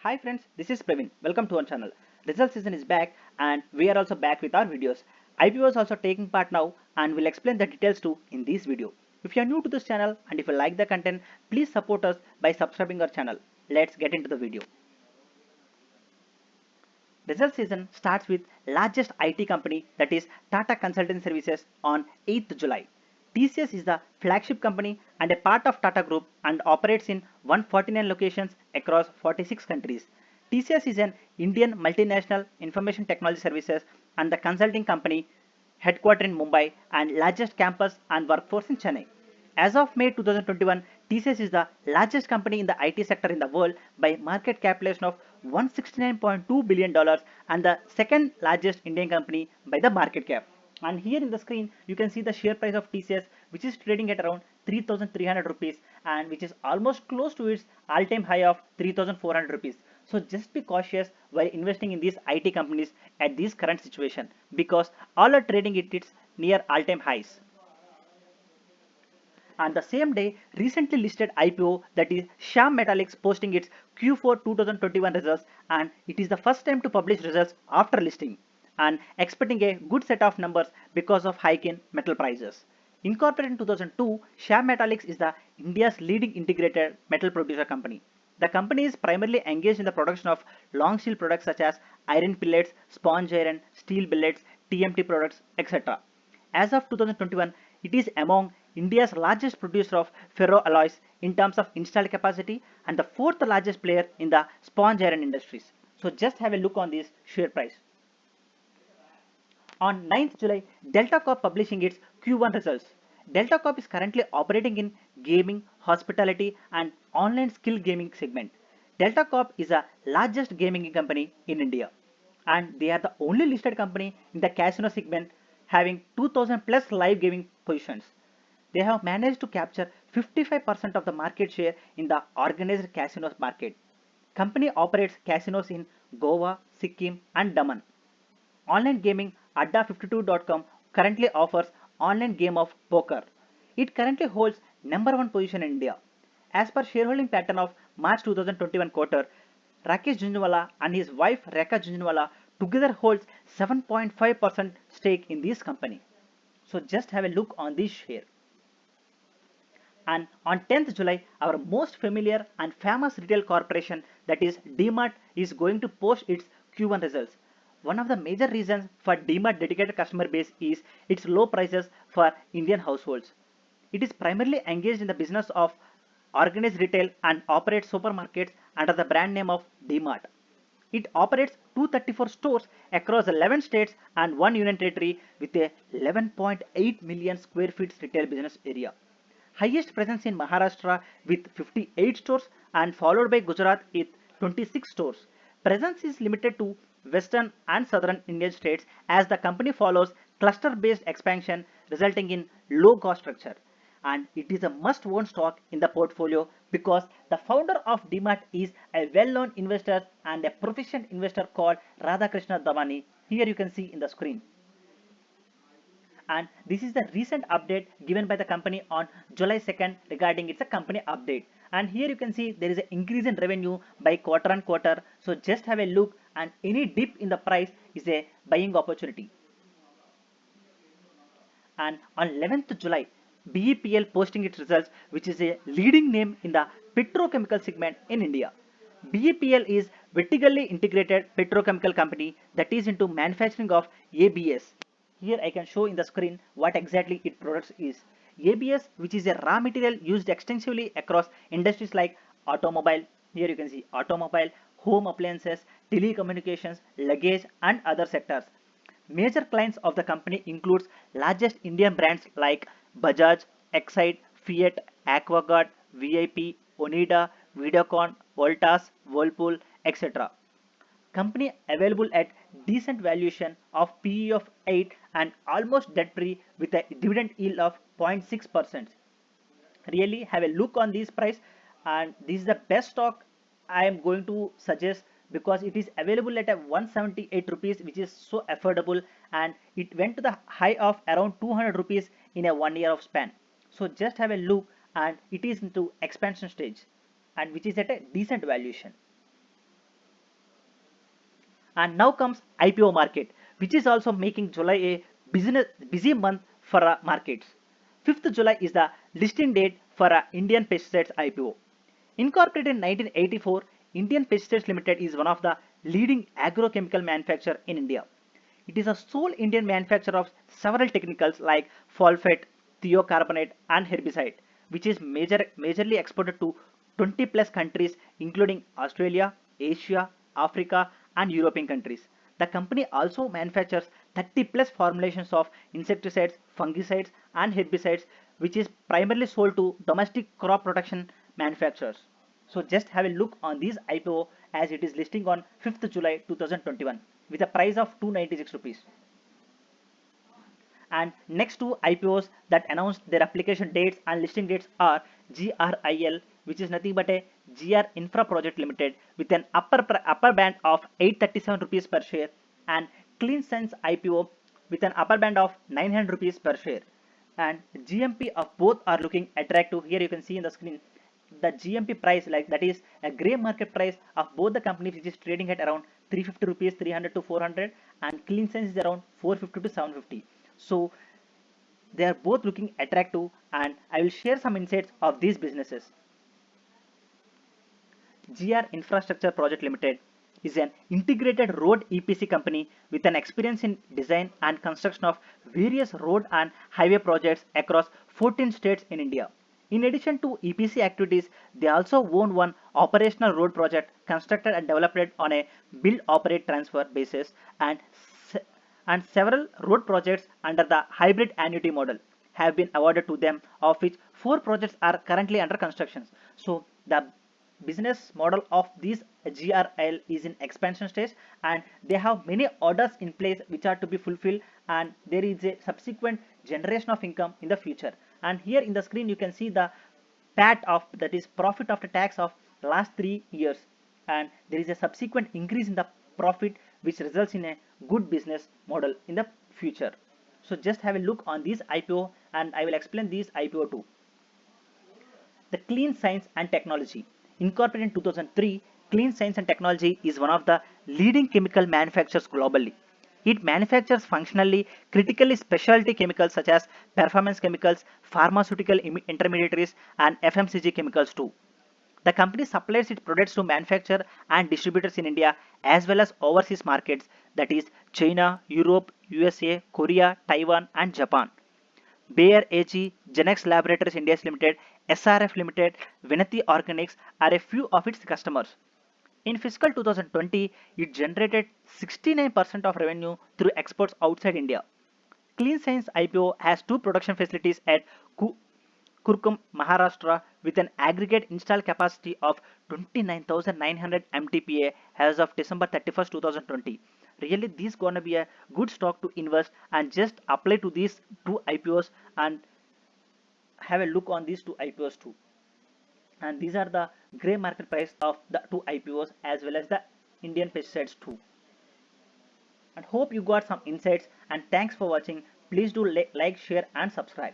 Hi friends, this is Praveen. Welcome to our channel. Result season is back and we are also back with our videos. IPO is also taking part now and we'll explain the details too in this video. If you are new to this channel and if you like the content, please support us by subscribing our channel. Let's get into the video. Result season starts with largest IT company, that is Tata Consulting Services, on 8th July. TCS is the flagship company and a part of Tata Group and operates in 149 locations across 46 countries. TCS is an Indian multinational information technology services and the consulting company headquartered in Mumbai and largest campus and workforce in Chennai. As of May 2021, TCS is the largest company in the IT sector in the world by market capitalization of $169.2 billion and the second largest Indian company by the market cap. And here in the screen, you can see the share price of TCS, which is trading at around 3,300 rupees and which is almost close to its all-time high of 3,400 rupees. So just be cautious while investing in these IT companies at this current situation because all are trading at its near all-time highs. And the same day, recently listed IPO, that is Shyam Metallics, posting its Q4 2021 results, and it is the first time to publish results after listing and expecting a good set of numbers because of hike in metal prices. Incorporated in 2002, Shyam Metallics is the India's leading integrated metal producer company. The company is primarily engaged in the production of long steel products such as iron pellets, sponge iron, steel billets, TMT products, etc. As of 2021, it is among India's largest producer of ferroalloys in terms of installed capacity and the fourth largest player in the sponge iron industries. So just have a look on this share price. On 9th July, Delta Corp publishing its Q1 results. Delta Corp is currently operating in gaming, hospitality and online skill gaming segment. Delta Corp is the largest gaming company in India and they are the only listed company in the casino segment having 2000 plus live gaming positions. They have managed to capture 55% of the market share in the organized casinos market. Company operates casinos in Goa, Sikkim and Daman. Online gaming Adda52.com currently offers online game of poker. It currently holds number one position in India. As per shareholding pattern of March 2021 quarter, Rakesh Jhunjhunwala and his wife Rekha Jhunjhunwala together holds 7.5% stake in this company. So just have a look on this share. And on 10th July, our most familiar and famous retail corporation, that is DMart, is going to post its Q1 results. One of the major reasons for DMart dedicated customer base is its low prices for Indian households. It is primarily engaged in the business of organized retail and operates supermarkets under the brand name of DMart. It operates 234 stores across 11 states and 1 union territory with a 11.8 million square feet retail business area. Highest presence in Maharashtra with 58 stores and followed by Gujarat with 26 stores. Presence is limited to western and southern Indian states as the company follows cluster based expansion resulting in low cost structure. And it is a must own stock in the portfolio because the founder of DMart is a well known investor and a proficient investor called Radhakrishna Damani. Here you can see in the screen. And this is the recent update given by the company on July 2nd regarding its a company update. And here you can see there is an increase in revenue by quarter on quarter. So just have a look and any dip in the price is a buying opportunity. And on 11th July, BEPL posting its results, which is a leading name in the petrochemical segment in India. BEPL is vertically integrated petrochemical company that is into manufacturing of ABS. Here I can show in the screen what exactly its products is. ABS, which is a raw material used extensively across industries like automobile, here you can see automobile, home appliances, telecommunications, luggage and other sectors. Major clients of the company includes largest Indian brands like Bajaj, Exide, Fiat, Aquaguard, VIP, Onida, Videocon, Voltas, Whirlpool, etc. Company available at decent valuation of PE of 8 and almost debt free with a dividend yield of 0.6%. Really have a look on this price and this is the best stock I am going to suggest because it is available at a 178 rupees, which is so affordable, and it went to the high of around 200 rupees in a 1 year of span. So just have a look and it is into expansion stage and which is at a decent valuation. And now comes IPO market, which is also making July a busy month for markets. 5th July is the listing date for Indian Pesticides IPO. Incorporated in 1984, Indian Pesticides Limited is one of the leading agrochemical manufacturer in India. It is a sole Indian manufacturer of several technicals like phosphate, thiocarbonate, and herbicide, which is majorly exported to 20 plus countries including Australia, Asia, Africa, and European countries. The company also manufactures 30 plus formulations of insecticides, fungicides, and herbicides, which is primarily sold to domestic crop protection manufacturers. So just have a look on this IPO as it is listing on 5th July 2021 with a price of 296 rupees. And next two IPOs that announced their application dates and listing dates are GRIL, which is nothing but a GR Infra Project Limited with an upper band of 837 rupees per share, and Clean Sense IPO with an upper band of 900 rupees per share. And GMP of both are looking attractive. Here you can see in the screen the GMP price, like that is a gray market price of both the companies, which is trading at around 350 rupees, 300 to 400, and Clean Sense is around 450 to 750. So they are both looking attractive, and I will share some insights of these businesses. GR Infrastructure Project Limited is an integrated road EPC company with an experience in design and construction of various road and highway projects across 14 states in India. In addition to EPC activities, they also own one operational road project constructed and developed on a build, operate, transfer basis, and several road projects under the hybrid annuity model have been awarded to them, of which 4 projects are currently under construction. So the business model of this GRIL is in expansion stage, and they have many orders in place which are to be fulfilled, and there is a subsequent generation of income in the future. And here in the screen you can see the PAT of, that is profit after tax, of last 3 years, and there is a subsequent increase in the profit which results in a good business model in the future. So just have a look on this IPO, and I will explain this IPO too. The Clean Science and Technology. Incorporated in 2003, Clean Science and Technology is one of the leading chemical manufacturers globally. It manufactures functionally critically specialty chemicals such as performance chemicals, pharmaceutical intermediaries, and FMCG chemicals too. The company supplies its products to manufacturers and distributors in India as well as overseas markets, that is China, Europe, USA, Korea, Taiwan, and Japan. Bayer AG, Genex Laboratories India Limited, SRF Limited, Vinati Organics are a few of its customers. In fiscal 2020, it generated 69% of revenue through exports outside India. Clean Science IPO has 2 production facilities at Kurkum, Maharashtra, with an aggregate installed capacity of 29,900 MTPA as of December 31st, 2020. Really, this is gonna be a good stock to invest, and just apply to these 2 IPOs and have a look on these 2 IPOs too. And these are the gray market price of the 2 IPOs as well as the Indian pesticides too. And hope you got some insights, and thanks for watching. Please do like, share, and subscribe.